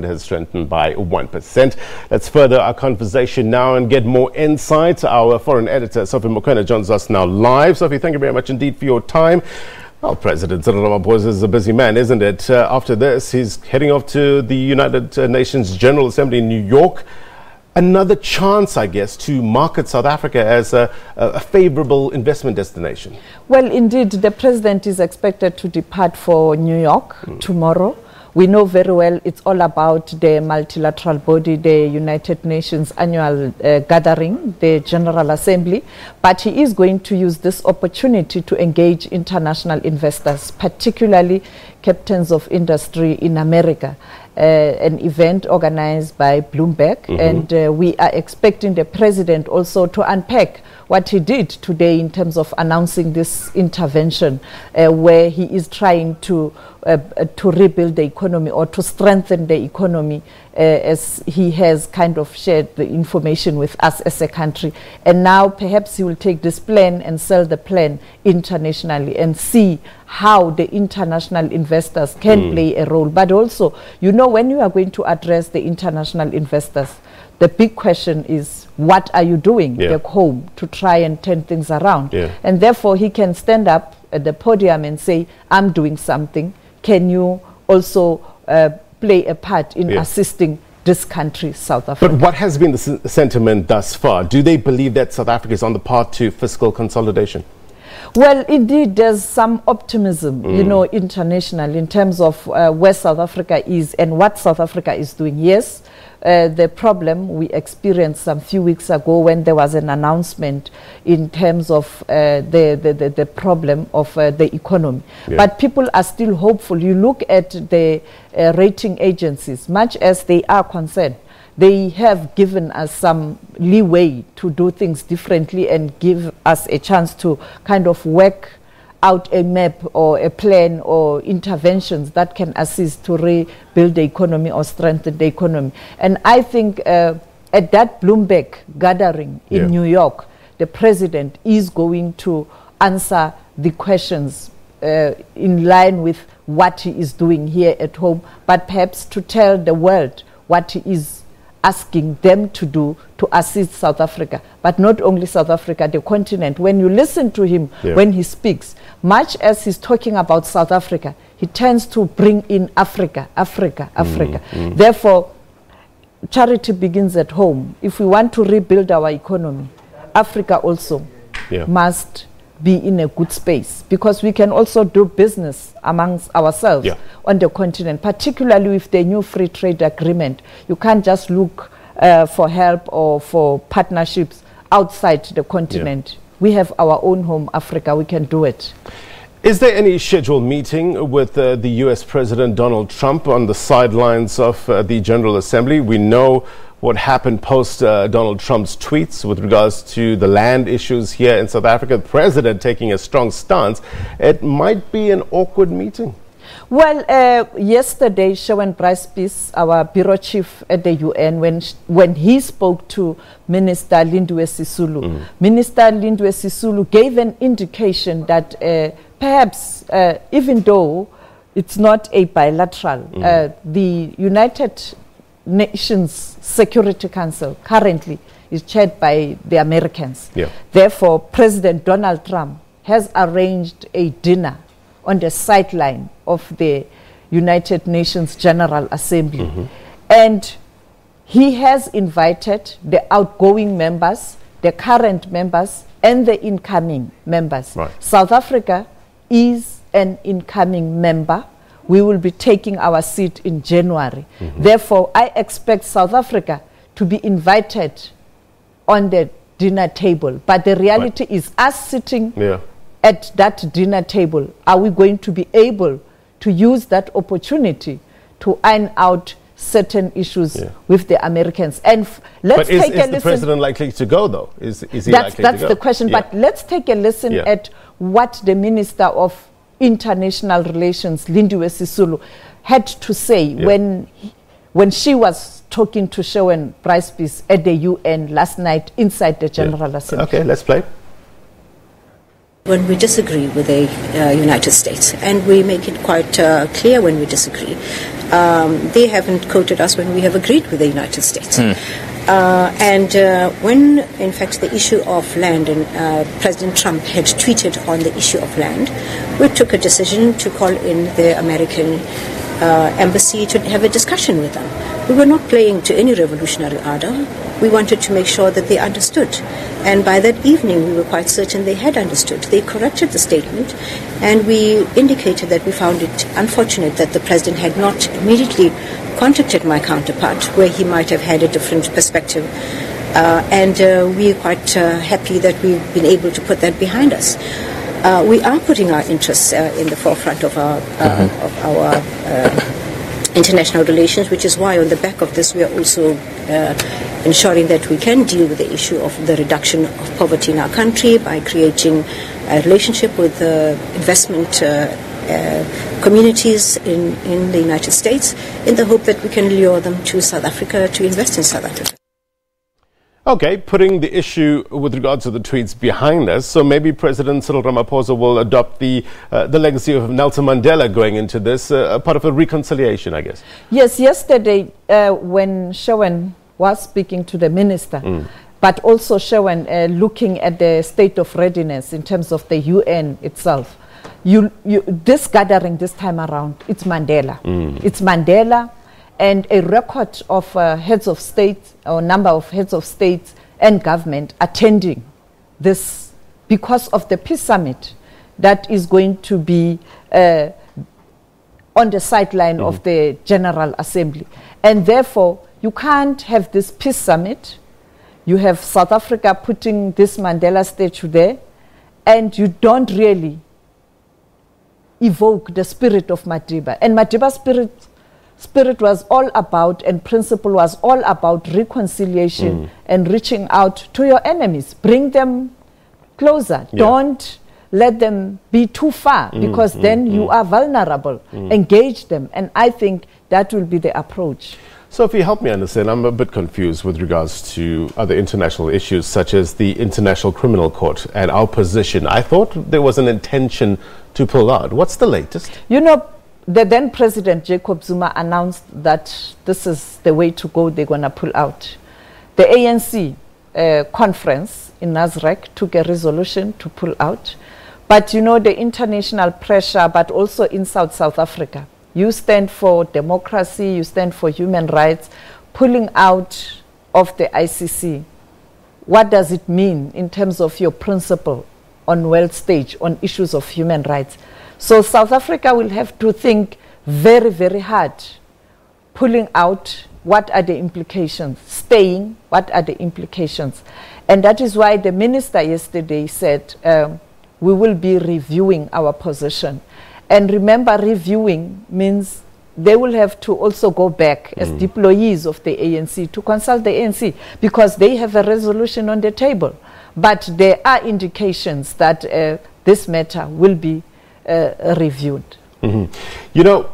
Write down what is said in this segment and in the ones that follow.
has strengthened by 1%. Let's further our conversation now and get more insight. Our foreign editor, Sophie Mokoena, joins us now live. Sophie, thank you very much indeed for your time. Well, President Ramaphosa is a busy man, isn't it? After this, he's heading off to the United Nations General Assembly in New York. Another chance, I guess, to market South Africa as a favorable investment destination. Well, indeed, the president is expected to depart for New York tomorrow. We know very well it's all about the multilateral body, the United Nations annual gathering, the General Assembly. But he is going to use this opportunity to engage international investors, particularly captains of industry in America. An event organized by Bloomberg, and we are expecting the president also to unpack what he did today in terms of announcing this intervention, where he is trying to rebuild the economy or to strengthen the economy, as he has kind of shared the information with us as a country. And now perhaps he will take this plan and sell the plan internationally and see how the international investors can play a role. But also, you know, when you are going to address the international investors, the big question is, what are you doing back home to try and turn things around? And therefore, he can stand up at the podium and say, I'm doing something. Can you also play a part in assisting this country, South Africa? But what has been the sentiment thus far? Do they believe that South Africa is on the path to fiscal consolidation? Well, indeed, there's some optimism, you know, international in terms of where South Africa is and what South Africa is doing. Yes, the problem we experienced some few weeks ago when there was an announcement in terms of the problem of the economy. But people are still hopeful. You look at the rating agencies, much as they are concerned, they have given us some leeway to do things differently and give us a chance to kind of work out a map or a plan or interventions that can assist to rebuild the economy or strengthen the economy. And I think at that Bloomberg gathering in New York, the president is going to answer the questions in line with what he is doing here at home, but perhaps to tell the world what he is asking them to do to assist South Africa. But not only South Africa, the continent. When you listen to him, when he speaks, much as he's talking about South Africa, he tends to bring in Africa, Africa, Africa. Therefore, charity begins at home. If we want to rebuild our economy, Africa also must be in a good space, because we can also do business amongst ourselves on the continent, particularly with the new free trade agreement. You can't just look for help or for partnerships outside the continent. We have our own home, Africa. We can do it. Is there any scheduled meeting with the U.S. President Donald Trump on the sidelines of the General Assembly? We know what happened post Donald Trump's tweets with regards to the land issues here in South Africa. The president taking a strong stance. It might be an awkward meeting. Well, yesterday, Shawan Bryce-Peace, our bureau chief at the UN, when he spoke to Minister Lindiwe Sisulu, Minister Lindiwe Sisulu gave an indication that perhaps, even though it's not a bilateral, the United Nations Security Council currently is chaired by the Americans. Therefore, President Donald Trump has arranged a dinner on the sideline of the United Nations General Assembly. And he has invited the outgoing members, the current members, and the incoming members. South Africa is an incoming member. We will be taking our seat in January. Therefore, I expect South Africa to be invited on the dinner table. But the reality is us sitting at that dinner table. Are we going to be able to use that opportunity to iron out certain issues with the Americans? And let's take a listen. Is the president likely to go, though? Is he likely to go? That's the question. But let's take a listen at what the Minister of International Relations, Lindiwe Sisulu, had to say when she was talking to Shawan Bryce-Peace at the UN last night inside the General Assembly. Okay, let's play. When we disagree with the United States, and we make it quite clear when we disagree, They haven't quoted us when we have agreed with the United States. When, in fact, the issue of land, and President Trump had tweeted on the issue of land, we took a decision to call in the American embassy to have a discussion with them. We were not playing to any revolutionary ardor. We wanted to make sure that they understood. And by that evening, we were quite certain they had understood. They corrected the statement, and we indicated that we found it unfortunate that the president had not immediately contacted my counterpart, where he might have had a different perspective. We are quite happy that we've been able to put that behind us. We are putting our interests in the forefront of our international relations, which is why on the back of this we are also ensuring that we can deal with the issue of the reduction of poverty in our country by creating a relationship with investment communities in the United States, in the hope that we can lure them to South Africa to invest in South Africa. Okay, putting the issue with regards to the tweets behind us, so maybe President Cyril Ramaphosa will adopt the legacy of Nelson Mandela going into this, part of a reconciliation, I guess. Yes, yesterday when Sherwin was speaking to the minister, but also Sherwin looking at the state of readiness in terms of the UN itself, this gathering this time around, it's Mandela. It's Mandela. And a record of heads of state, or number of heads of state and government attending this because of the peace summit that is going to be on the sideline of the General Assembly. And therefore, you can't have this peace summit. You have South Africa putting this Mandela statue there, and you don't really evoke the spirit of Madiba. And Madiba's spirit was all about, and principle was all about reconciliation and reaching out to your enemies. Bring them closer. Yeah. Don't let them be too far, because then you are vulnerable. Engage them. And I think that will be the approach. Sophie, help me understand. I'm a bit confused with regards to other international issues, such as the International Criminal Court and our position. I thought there was an intention to pull out. What's the latest? You know, the then President Jacob Zuma announced that this is the way to go. They're going to pull out. The ANC conference in Nasrec took a resolution to pull out. But you know, the international pressure, but also inside South Africa. You stand for democracy, you stand for human rights. Pulling out of the ICC, what does it mean in terms of your principle on world stage on issues of human rights? So South Africa will have to think very, very hard. Pulling out, what are the implications? Staying, what are the implications? And that is why the minister yesterday said we will be reviewing our position. And remember, reviewing means they will have to also go back as deployees of the ANC to consult the ANC, because they have a resolution on the table. But there are indications that this matter will be reviewed. You know,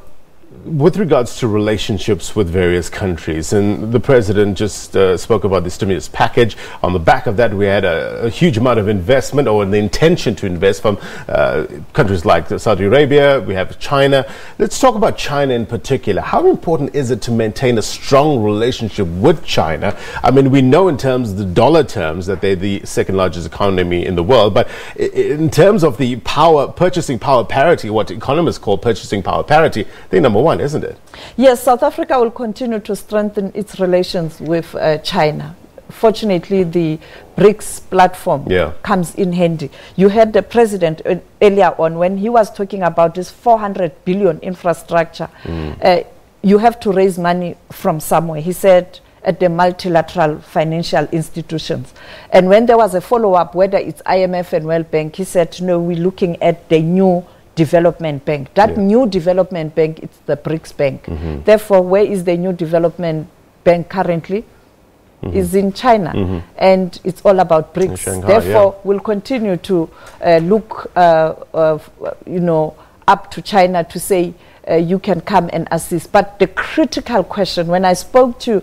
with regards to relationships with various countries, and the president just spoke about the stimulus package. On the back of that, we had a huge amount of investment, or the intention to invest from countries like Saudi Arabia. We have China. Let's talk about China in particular. How important is it to maintain a strong relationship with China? I mean, we know in terms of the dollar terms that they're the second largest economy in the world, but in terms of the purchasing power parity, what economists call purchasing power parity, they're number one, isn't it? Yes, South Africa will continue to strengthen its relations with China. Fortunately, the BRICS platform comes in handy. You heard the president earlier on when he was talking about this 400 billion infrastructure. You have to raise money from somewhere. He said at the multilateral financial institutions. And when there was a follow-up, whether it's IMF and World Bank, he said, no, we're looking at the new development bank. That new development bank, it's the BRICS bank. Therefore, where is the new development bank currently? Is in China. And it's all about BRICS. Shanghai, therefore, we'll continue to look you know, up to China to say you can come and assist. But the critical question, when I spoke to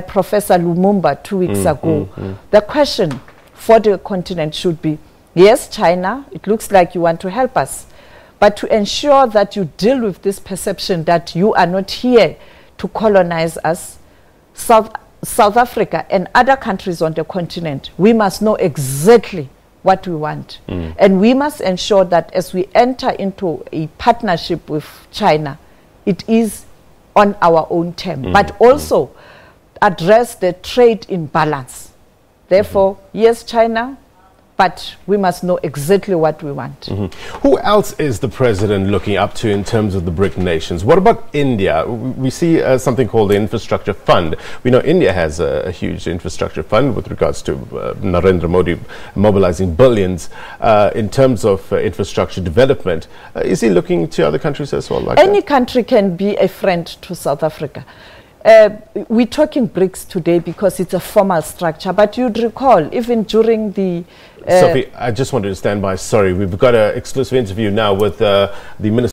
Professor Lumumba 2 weeks ago, the question for the continent should be, yes, China, it looks like you want to help us, but to ensure that you deal with this perception that you are not here to colonize us, South Africa and other countries on the continent, we must know exactly what we want. And we must ensure that as we enter into a partnership with China, it is on our own term, but also address the trade imbalance. Therefore, yes, China, but we must know exactly what we want. Who else is the president looking up to in terms of the BRIC nations? What about India? We see something called the Infrastructure Fund. We know India has a huge infrastructure fund with regards to Narendra Modi mobilizing billions in terms of infrastructure development. Is he looking to other countries as well? Like Any country can be a friend to South Africa. We're talking BRICS today because it's a formal structure, but you'd recall even during the... Sophie, I just wanted to stand by. Sorry, we've got an exclusive interview now with the Minister